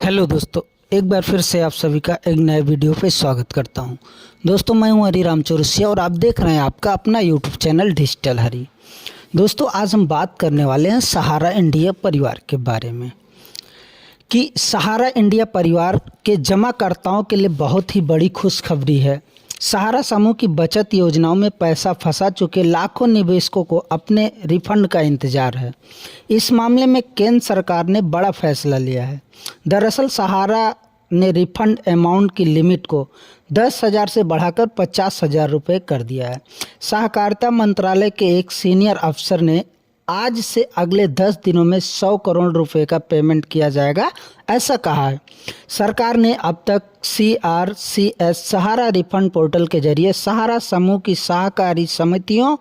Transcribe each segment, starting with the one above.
Hello दोस्तों, एक बार फिर से आप सभी का एक नए वीडियो पे स्वागत करता हूं। दोस्तों, मैं हूं हरिराम चौरसिया और आप देख रहे हैं आपका अपना यूट्यूब चैनल डिजिटल हरी। दोस्तों, आज हम बात करने वाले हैं सहारा इंडिया परिवार के बारे में कि सहारा इंडिया परिवार के जमाकर्ताओं के लिए बहुत ही बड़ी खुशखबरी है। सहारा समूह की बचत योजनाओं में पैसा फंसा चुके लाखों निवेशकों को अपने रिफंड का इंतजार है। इस मामले में केंद्र सरकार ने बड़ा फैसला लिया है। दरअसल सहारा ने रिफंड अमाउंट की लिमिट को 10,000 से बढ़ाकर 50,000 रुपये कर दिया है। सहकारिता मंत्रालय के एक सीनियर अफसर ने आज से अगले 10 दिनों में 100 करोड़ रुपए का पेमेंट किया जाएगा, ऐसा कहा है। सरकार ने अब तक CRCS सहारा रिफंड पोर्टल के जरिए सहारा समूह की सहकारी समितियों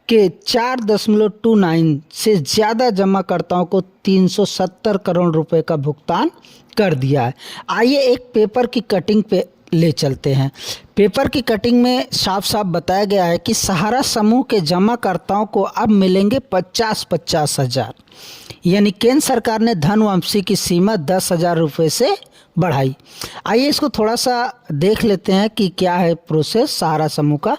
के 4.29 से ज़्यादा जमाकर्ताओं को 370 करोड़ रुपए का भुगतान कर दिया है। आइए एक पेपर की कटिंग पे ले चलते हैं। पेपर की कटिंग में साफ साफ बताया गया है कि सहारा समूह के जमाकर्ताओं को अब मिलेंगे 50-50 हज़ार, यानी केंद्र सरकार ने धन वापसी की सीमा 10,000 रुपये से बढ़ाई। आइए इसको थोड़ा सा देख लेते हैं कि क्या है प्रोसेस सहारा समूह का।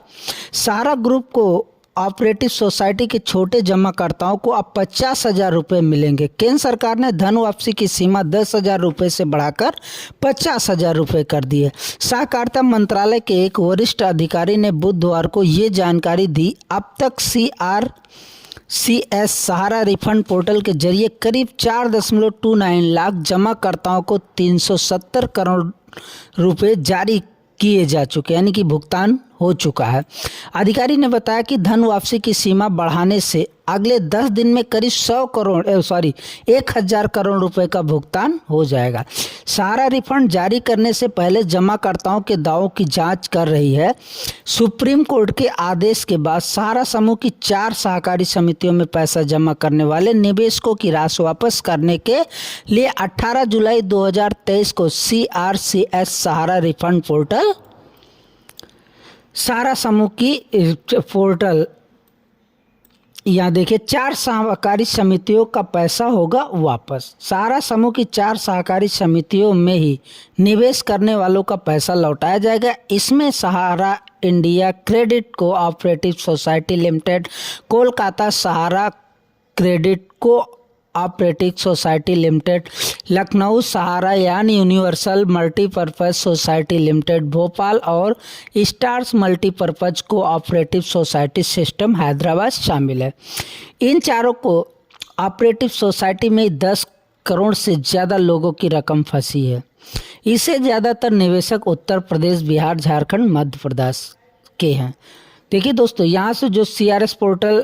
सहारा ग्रुप को ऑपरेटिव सोसाइटी के छोटे जमाकर्ताओं को अब 50,000 रुपये मिलेंगे। केंद्र सरकार ने धन वापसी की सीमा 10,000 रुपये से बढ़ाकर 50,000 रुपये कर दी है। सहकारिता मंत्रालय के एक वरिष्ठ अधिकारी ने बुधवार को ये जानकारी दी। अब तक CRCS सहारा रिफंड पोर्टल के जरिए करीब 4.29 लाख जमाकर्ताओं को 370 करोड़ रुपये जारी किए जा चुके, यानी कि भुगतान हो चुका है। अधिकारी ने बताया कि धन वापसी की सीमा बढ़ाने से अगले 10 दिन में करीब 1,000 करोड़ रुपए का भुगतान हो जाएगा। सहारा रिफंड जारी करने से पहले जमाकर्ताओं के दावों की जांच कर रही है। सुप्रीम कोर्ट के आदेश के बाद सहारा समूह की 4 सहकारी समितियों में पैसा जमा करने वाले निवेशकों की राशि वापस करने के लिए 18 जुलाई 2023 को CRCS सहारा रिफंड पोर्टल सहारा समूह की पोर्टल, यहाँ देखिए 4 सहकारी समितियों का पैसा होगा वापस। सहारा समूह की 4 सहकारी समितियों में ही निवेश करने वालों का पैसा लौटाया जाएगा। इसमें Sahara India credit cooperative society limited, Kolkata Sahara credit cooperative society limited, Lucknow Sahara यानी universal multipurpose society limited Bhopal और stars multipurpose cooperative society system Hyderabad शामिल है। इन चारों को ऑपरेटिव सोसाइटी में 10 करोड़ से ज़्यादा लोगों की रकम फंसी है। इसे ज़्यादातर निवेशक उत्तर प्रदेश, बिहार, झारखंड, मध्य प्रदेश के हैं। देखिए दोस्तों, यहाँ से जो CRS पोर्टल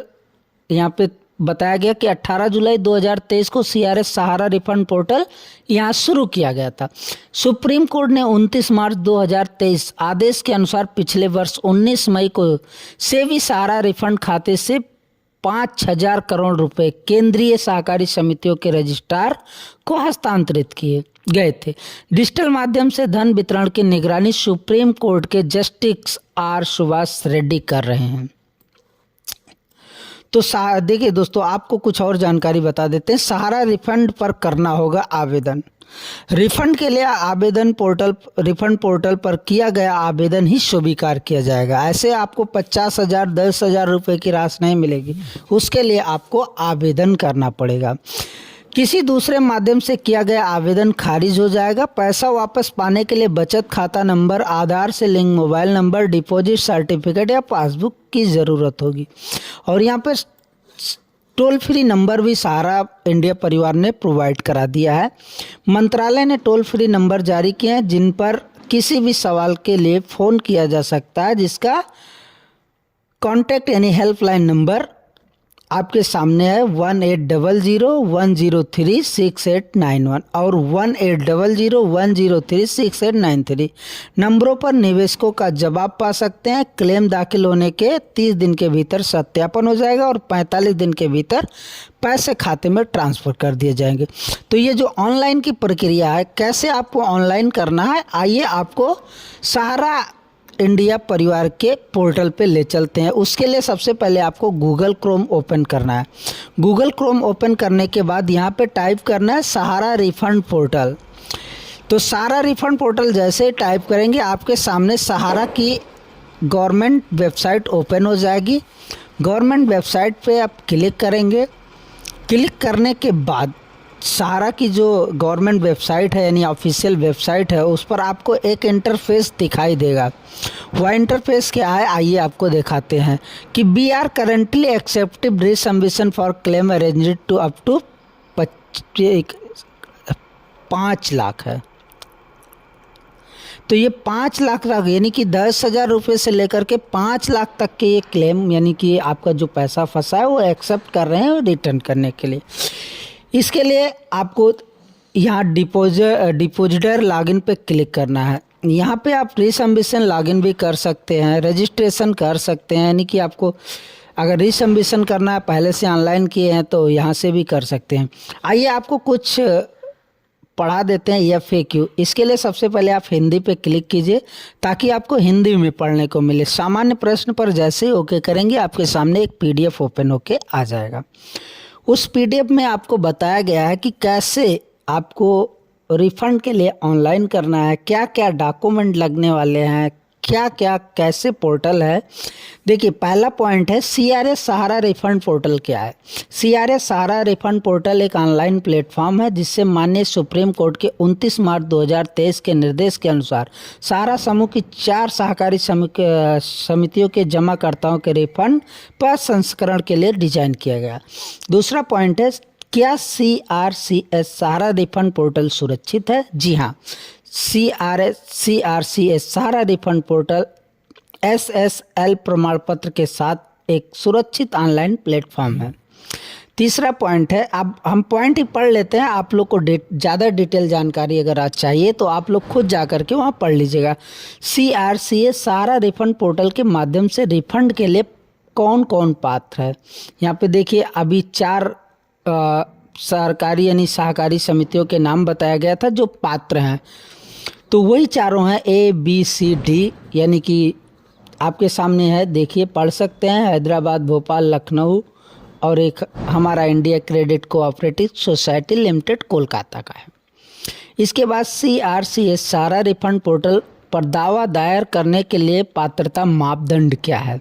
यहाँ पे बताया गया कि 18 जुलाई 2023 को CRS सहारा रिफंड पोर्टल यहाँ शुरू किया गया था। सुप्रीम कोर्ट ने 29 मार्च 2023 आदेश के अनुसार पिछले वर्ष 19 मई को सेवी सहारा रिफंड खाते से 5,000 करोड़ रुपए केंद्रीय सहकारी समितियों के रजिस्ट्रार को हस्तांतरित किए गए थे। डिजिटल माध्यम से धन वितरण की निगरानी सुप्रीम कोर्ट के जस्टिस R सुभाष रेड्डी कर रहे हैं। तो देखिए दोस्तों, आपको कुछ और जानकारी बता देते हैं। सहारा रिफंड पर करना होगा आवेदन। रिफंड के लिए रिफंड पोर्टल पर किया गया आवेदन ही स्वीकार किया जाएगा। ऐसे आपको 50,000 10,000 रुपये की राशि नहीं मिलेगी, उसके लिए आपको आवेदन करना पड़ेगा। किसी दूसरे माध्यम से किया गया आवेदन खारिज हो जाएगा। पैसा वापस पाने के लिए बचत खाता नंबर, आधार से link mobile number, deposit certificate या पासबुक की ज़रूरत होगी। और यहाँ पर टोल फ्री नंबर भी सहारा इंडिया परिवार ने प्रोवाइड करा दिया है। मंत्रालय ने टोल फ्री नंबर जारी किए हैं जिन पर किसी भी सवाल के लिए फ़ोन किया जा सकता है, जिसका कॉन्टैक्ट यानी हेल्पलाइन नंबर आपके सामने है 1800-103-6891 और 1800-103-6893 नंबरों पर निवेशकों का जवाब पा सकते हैं। क्लेम दाखिल होने के 30 दिन के भीतर सत्यापन हो जाएगा और 45 दिन के भीतर पैसे खाते में ट्रांसफ़र कर दिए जाएंगे। तो ये जो ऑनलाइन की प्रक्रिया है, कैसे आपको ऑनलाइन करना है, आइए आपको सहारा इंडिया परिवार के पोर्टल पे ले चलते हैं। उसके लिए सबसे पहले आपको गूगल क्रोम ओपन करना है। गूगल क्रोम ओपन करने के बाद यहाँ पे टाइप करना है सहारा रिफंड पोर्टल। तो सारा रिफंड पोर्टल जैसे ही टाइप करेंगे आपके सामने सहारा की गवर्नमेंट वेबसाइट ओपन हो जाएगी। गवर्नमेंट वेबसाइट पे आप क्लिक करेंगे। क्लिक करने के बाद सहारा की जो गवर्नमेंट वेबसाइट है यानी ऑफिशियल वेबसाइट है उस पर आपको एक इंटरफेस दिखाई देगा। वह इंटरफेस क्या है आइए आपको दिखाते हैं कि we are currently accepting resubmission for claim arranged to up to 5 lakh है। तो ये 5 लाख तक यानी कि 10,000 रुपये से लेकर के 5 लाख तक के ये क्लेम यानी कि आपका जो पैसा फंसा है वो एक्सेप्ट कर रहे हैं रिटर्न करने के लिए। इसके लिए आपको यहाँ डिपॉजिटर लॉगिन पे क्लिक करना है। यहाँ पे आप रिसम्बिशन लॉगिन भी कर सकते हैं, रजिस्ट्रेशन कर सकते हैं, यानी कि आपको अगर रिसम्बिशन करना है पहले से ऑनलाइन किए हैं तो यहाँ से भी कर सकते हैं। आइए आपको कुछ पढ़ा देते हैं FAQ। इसके लिए सबसे पहले आप हिंदी पे क्लिक कीजिए ताकि आपको हिंदी में पढ़ने को मिले। सामान्य प्रश्न पर जैसे ही ओके करेंगे आपके सामने एक PDF ओपन होके आ जाएगा। उस PDF में आपको बताया गया है कि कैसे आपको रिफ़ंड के लिए ऑनलाइन करना है, क्या क्या डॉक्यूमेंट लगने वाले हैं, क्या क्या कैसे पोर्टल है। देखिए पहला पॉइंट है CRS सहारा रिफंड पोर्टल क्या है। CRS सहारा रिफंड पोर्टल एक ऑनलाइन प्लेटफॉर्म है जिससे माननीय सुप्रीम कोर्ट के 29 मार्च 2023 के निर्देश के अनुसार सहारा समूह की 4 सहकारी समितियों के जमाकर्ताओं के रिफंड पर संस्करण के लिए डिजाइन किया गया। दूसरा पॉइंट है क्या CRCS सहारा रिफंड पोर्टल सुरक्षित है। जी हाँ, CRCS सहारा रिफंड पोर्टल SSL प्रमाण पत्र के साथ एक सुरक्षित ऑनलाइन प्लेटफॉर्म है। तीसरा पॉइंट है, अब हम पॉइंट ही पढ़ लेते हैं, आप लोग को ज़्यादा डिटेल जानकारी अगर आज चाहिए तो आप लोग खुद जा कर के वहाँ पढ़ लीजिएगा। CRCS सहारा रिफंड पोर्टल के माध्यम से रिफंड के लिए कौन कौन पात्र है। यहाँ पे देखिए अभी 4 सरकारी यानी सहकारी समितियों के नाम बताया गया था जो पात्र हैं, तो वही चारों हैं ABCD, यानी कि आपके सामने है, देखिए पढ़ सकते हैं। हैदराबाद, भोपाल, लखनऊ और एक हमारा India credit cooperative society limited Kolkata का है। इसके बाद CRCS सहारा रिफंड पोर्टल पर दावा दायर करने के लिए पात्रता मापदंड क्या है,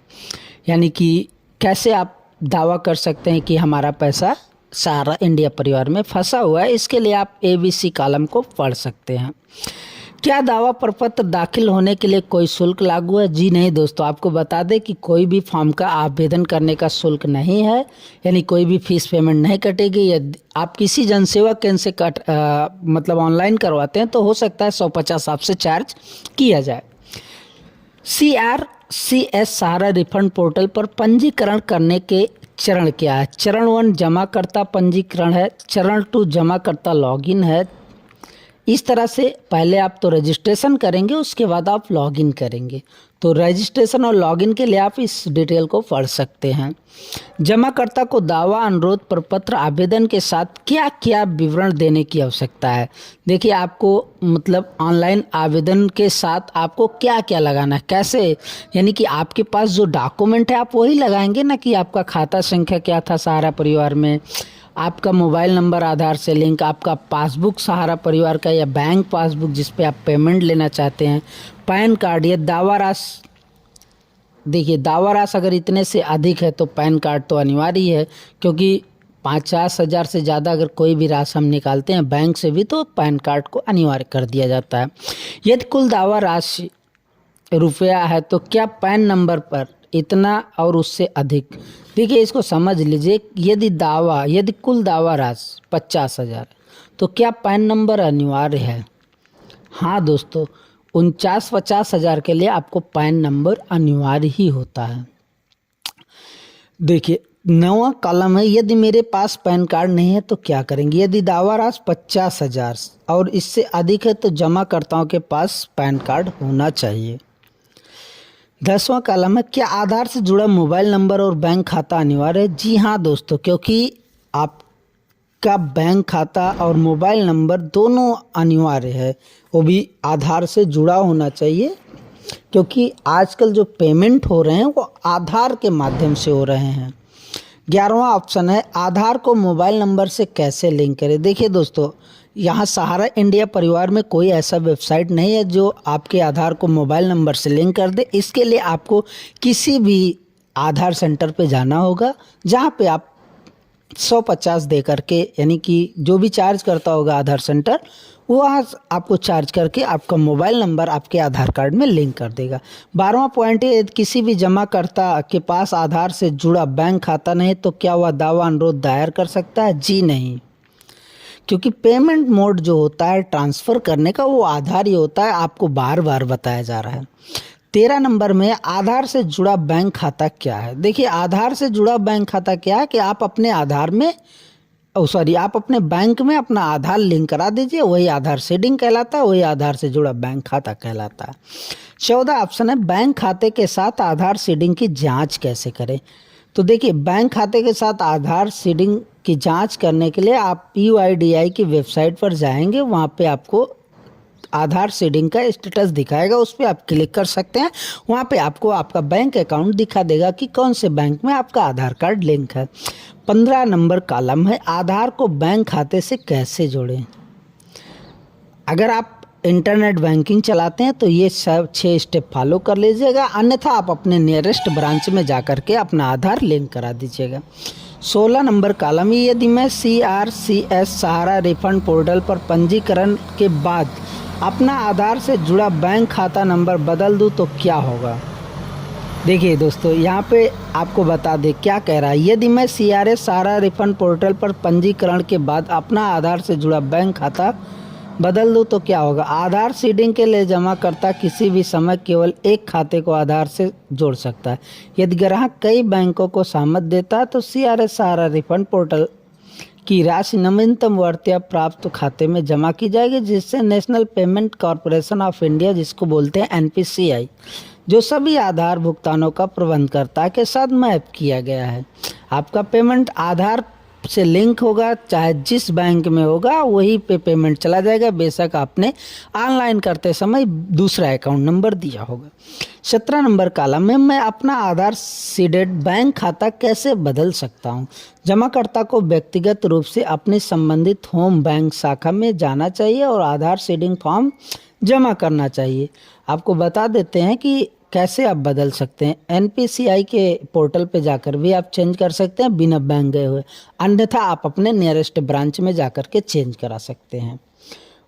यानी कि कैसे आप दावा कर सकते हैं कि हमारा पैसा सहारा इंडिया परिवार में फंसा हुआ है। इसके लिए आप ABC कॉलम को पढ़ सकते हैं। क्या दावा प्रपत्र दाखिल होने के लिए कोई शुल्क लागू है। जी नहीं दोस्तों, आपको बता दें कि कोई भी फॉर्म का आवेदन करने का शुल्क नहीं है, यानी कोई भी फीस पेमेंट नहीं कटेगी। यदि आप किसी जनसेवा केंद्र से मतलब ऑनलाइन करवाते हैं तो हो सकता है 150 आपसे चार्ज किया जाए। CRCS सहारा रिफंड पोर्टल पर पंजीकरण करने के चरण क्या है। चरण 1 जमाकर्ता पंजीकरण है, चरण 2 जमाकर्ता लॉगिन है। इस तरह से पहले आप तो रजिस्ट्रेशन करेंगे, उसके बाद आप लॉगिन करेंगे। तो रजिस्ट्रेशन और लॉगिन के लिए आप इस डिटेल को पढ़ सकते हैं। जमाकर्ता को दावा अनुरोध प्रपत्र आवेदन के साथ क्या क्या विवरण देने की आवश्यकता है। देखिए आपको मतलब ऑनलाइन आवेदन के साथ आपको क्या क्या लगाना है, कैसे, यानी कि आपके पास जो डॉक्यूमेंट है आप वही लगाएंगे ना, कि आपका खाता संख्या क्या था सहारा परिवार में, आपका मोबाइल नंबर आधार से लिंक, आपका पासबुक सहारा परिवार का या बैंक पासबुक जिस पे आप पेमेंट लेना चाहते हैं, पैन कार्ड, या दावा राशि। देखिए दावा राशि अगर इतने से अधिक है तो पैन कार्ड तो अनिवार्य है, क्योंकि 50,000 से ज़्यादा अगर कोई भी राशि हम निकालते हैं बैंक से भी तो पैन कार्ड को अनिवार्य कर दिया जाता है। यदि कुल दावा राशि रुपया है तो क्या पैन नंबर पर इतना और उससे अधिक। देखिए इसको समझ लीजिए, यदि कुल दावा राशि 50,000 तो क्या पैन नंबर अनिवार्य है। हाँ दोस्तों, 49-50,000 के लिए आपको पैन नंबर अनिवार्य ही होता है। देखिए 9वां कॉलम है, यदि मेरे पास पैन कार्ड नहीं है तो क्या करेंगे। यदि दावा राशि 50,000 और इससे अधिक है तो जमाकर्ताओं के पास पैन कार्ड होना चाहिए। 10वां कॉलम है, क्या आधार से जुड़ा मोबाइल नंबर और बैंक खाता अनिवार्य है। जी हाँ दोस्तों, क्योंकि आपका बैंक खाता और मोबाइल नंबर दोनों अनिवार्य है, वो भी आधार से जुड़ा होना चाहिए, क्योंकि आजकल जो पेमेंट हो रहे हैं वो आधार के माध्यम से हो रहे हैं। 11वां ऑप्शन है, आधार को मोबाइल नंबर से कैसे लिंक करें। देखिए दोस्तों, यहाँ सहारा इंडिया परिवार में कोई ऐसा वेबसाइट नहीं है जो आपके आधार को मोबाइल नंबर से लिंक कर दे। इसके लिए आपको किसी भी आधार सेंटर पे जाना होगा, जहाँ पे आप 150 दे करके, यानी कि जो भी चार्ज करता होगा आधार सेंटर, वो आज आपको चार्ज करके आपका मोबाइल नंबर आपके आधार कार्ड में लिंक कर देगा। 12वां पॉइंट है, यदि किसी भी जमाकर्ता के पास आधार से जुड़ा बैंक खाता नहीं तो क्या वह दावा अनुरोध दायर कर सकता है? जी नहीं, क्योंकि पेमेंट मोड जो होता है ट्रांसफ़र करने का, वो आधार ही होता है। आपको बार बार बताया जा रहा है। 13 नंबर में आधार से जुड़ा बैंक खाता क्या है? देखिए, आधार से जुड़ा बैंक खाता क्या है कि आप अपने आधार में आप अपने बैंक में अपना आधार लिंक करा दीजिए, वही आधार सीडिंग कहलाता है, वही आधार से जुड़ा बैंक खाता कहलाता है। 14 ऑप्शन है, बैंक खाते के साथ आधार सीडिंग की जांच कैसे करें? तो देखिए, बैंक खाते के साथ आधार सीडिंग की जांच करने के लिए आप UIDAI की वेबसाइट पर जाएंगे। वहाँ पे आपको आधार सीडिंग का स्टेटस दिखाएगा, उस पर आप क्लिक कर सकते हैं। वहाँ पे आपको आपका बैंक अकाउंट दिखा देगा कि कौन से बैंक में आपका आधार कार्ड लिंक है। 15 नंबर कॉलम है, आधार को बैंक खाते से कैसे जोड़ें? अगर आप इंटरनेट बैंकिंग चलाते हैं तो ये सब 6 स्टेप फॉलो कर लीजिएगा, अन्यथा आप अपने नियरेस्ट ब्रांच में जा कर के अपना आधार लिंक करा दीजिएगा। 16 नंबर कॉलम, यदि मैं CRCS सहारा रिफंड पोर्टल पर पंजीकरण के बाद अपना आधार से जुड़ा बैंक खाता नंबर बदल दूं तो क्या होगा? देखिए दोस्तों, यहाँ पे आपको बता दें क्या कह रहा है। यदि मैं CRS सहारा रिफंड पोर्टल पर पंजीकरण के बाद अपना आधार से जुड़ा बैंक खाता बदल दूं तो क्या होगा? आधार सीडिंग के लिए जमाकर्ता किसी भी समय केवल एक खाते को आधार से जोड़ सकता है। यदि ग्राहक कई बैंकों को सहमत देता है तो CRS सहारा रिफंड पोर्टल की राशि नवीनतम वर्तिया प्राप्त खाते में जमा की जाएगी, जिससे national payment corporation of India, जिसको बोलते हैं NPCI, जो सभी आधार भुगतानों का प्रबंध करता है, के साथ मैप किया गया है। आपका पेमेंट आधार से लिंक होगा, चाहे जिस बैंक में होगा वहीं पे पेमेंट चला जाएगा, बेशक आपने ऑनलाइन करते समय दूसरा अकाउंट नंबर दिया होगा। 17 नंबर कॉलम में मैं अपना आधार सीडेड बैंक खाता कैसे बदल सकता हूं? जमाकर्ता को व्यक्तिगत रूप से अपनी संबंधित होम बैंक शाखा में जाना चाहिए और आधार सीडिंग फॉर्म जमा करना चाहिए। आपको बता देते हैं कि कैसे आप बदल सकते हैं। NPCI के पोर्टल पे जाकर भी आप चेंज कर सकते हैं बिना बैंक गए हुए, अन्यथा आप अपने नियरेस्ट ब्रांच में जाकर के चेंज करा सकते हैं।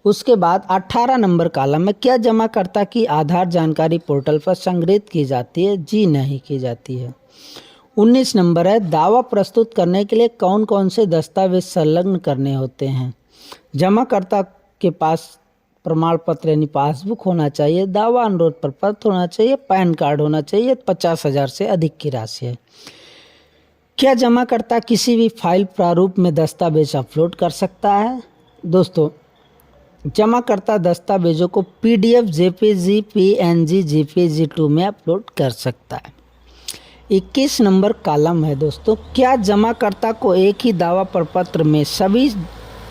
उसके बाद 18 नंबर कॉलम में, क्या जमाकर्ता की आधार जानकारी पोर्टल पर संग्रहित की जाती है? जी नहीं की जाती है। 19 नंबर है, दावा प्रस्तुत करने के लिए कौन कौन से दस्तावेज संलग्न करने होते हैं? जमाकर्ता के पास प्रमाण पत्र यानी पासबुक होना चाहिए, दावा अनुरोध प्रपत्र होना चाहिए, पैन कार्ड होना चाहिए, 50,000 से अधिक की राशि है। क्या जमाकर्ता किसी भी फाइल प्रारूप में दस्तावेज अपलोड कर सकता है? दोस्तों, जमाकर्ता दस्तावेजों को PDF, JPG, PNG, JPG-2 में अपलोड कर सकता है। 21 नंबर कॉलम है दोस्तों, क्या जमाकर्ता को एक ही दावा प्रपत्र में सभी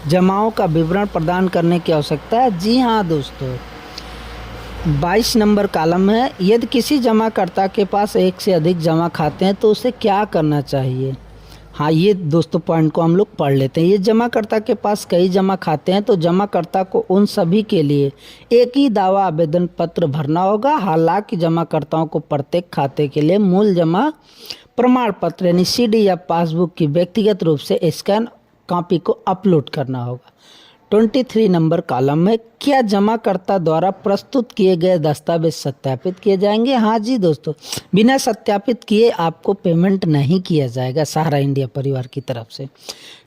जमाओं का विवरण प्रदान करने की आवश्यकता है? जी हाँ दोस्तों। 22 नंबर कॉलम है, यदि किसी जमाकर्ता के पास एक से अधिक जमा खाते हैं तो उसे क्या करना चाहिए? हाँ, ये दोस्तों पॉइंट को हम लोग पढ़ लेते हैं। ये जमाकर्ता के पास कई जमा खाते हैं तो जमाकर्ता को उन सभी के लिए एक ही दावा आवेदन पत्र भरना होगा। हालांकि जमाकर्ताओं को प्रत्येक खाते के लिए मूल जमा प्रमाण पत्र यानी CD या पासबुक की व्यक्तिगत रूप से स्कैन कॉपी को अपलोड करना होगा। 23 नंबर कॉलम में, क्या जमाकर्ता द्वारा प्रस्तुत किए गए दस्तावेज सत्यापित किए जाएंगे? हाँ जी दोस्तों, बिना सत्यापित किए आपको पेमेंट नहीं किया जाएगा सहारा इंडिया परिवार की तरफ से।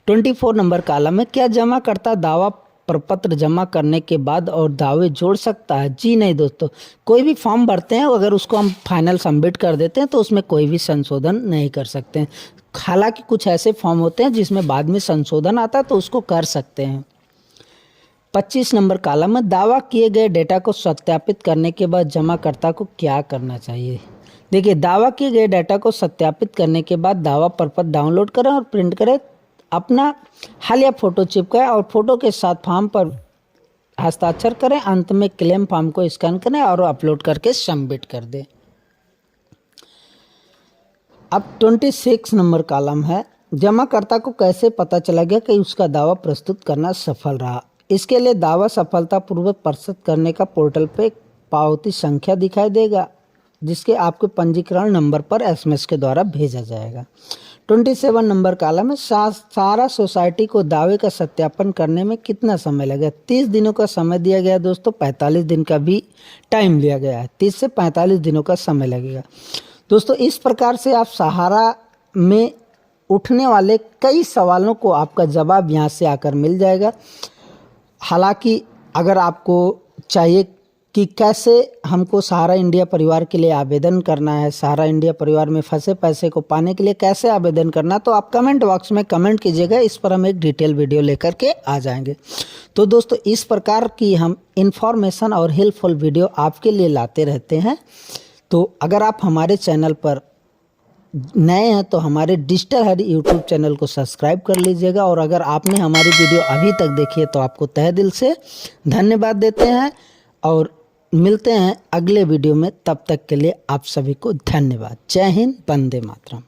24 नंबर कॉलम में, क्या जमाकर्ता दावा प्रपत्र जमा करने के बाद और दावे जोड़ सकता है? जी नहीं दोस्तों, कोई भी फॉर्म भरते हैं अगर उसको हम फाइनल सबमिट कर देते हैं तो उसमें कोई भी संशोधन नहीं कर सकते हैं। हालांकि कुछ ऐसे फॉर्म होते हैं जिसमें बाद में संशोधन आता है तो उसको कर सकते हैं। 25 नंबर कॉलम में, दावा किए गए डेटा को सत्यापित करने के बाद जमाकर्ता को क्या करना चाहिए? देखिए, दावा किए गए डेटा को सत्यापित करने के बाद दावा प्रपत्र डाउनलोड करें और प्रिंट करें, अपना हालिया फोटो चिपकाएं और फोटो के साथ फॉर्म पर हस्ताक्षर करें। अंत में क्लेम फॉर्म को स्कैन करें और अपलोड करके सबमिट कर दें। अब 26 नंबर कॉलम है, जमाकर्ता को कैसे पता चला गया कि उसका दावा प्रस्तुत करना सफल रहा? इसके लिए दावा सफलतापूर्वक प्रस्तुत करने का पोर्टल पे एक पावती संख्या दिखाई देगा, जिसके आपके पंजीकरण नंबर पर एसएमएस के द्वारा भेजा जाएगा। 27 नंबर कॉलम है, सारा सोसाइटी को दावे का सत्यापन करने में कितना समय लगेगा। 30 दिनों का समय दिया गया है दोस्तों, 45 दिन का भी टाइम लिया गया है। 30 से 45 दिनों का समय लगेगा दोस्तों। इस प्रकार से आप सहारा में उठने वाले कई सवालों को आपका जवाब यहाँ से आकर मिल जाएगा। हालांकि अगर आपको चाहिए कि कैसे हमको सहारा इंडिया परिवार के लिए आवेदन करना है, सहारा इंडिया परिवार में फंसे पैसे को पाने के लिए कैसे आवेदन करना, तो आप कमेंट बॉक्स में कमेंट कीजिएगा। इस पर हम एक डिटेल वीडियो लेकर के आ जाएंगे। तो दोस्तों इस प्रकार की हम इंफॉर्मेशन और हेल्पफुल वीडियो आपके लिए लाते रहते हैं। तो अगर आप हमारे चैनल पर नए हैं तो हमारे डिजिटल हरी यूट्यूब चैनल को सब्सक्राइब कर लीजिएगा। और अगर आपने हमारी वीडियो अभी तक देखी है तो आपको तहे दिल से धन्यवाद देते हैं और मिलते हैं अगले वीडियो में। तब तक के लिए आप सभी को धन्यवाद। जय हिंद, वंदे मातरम।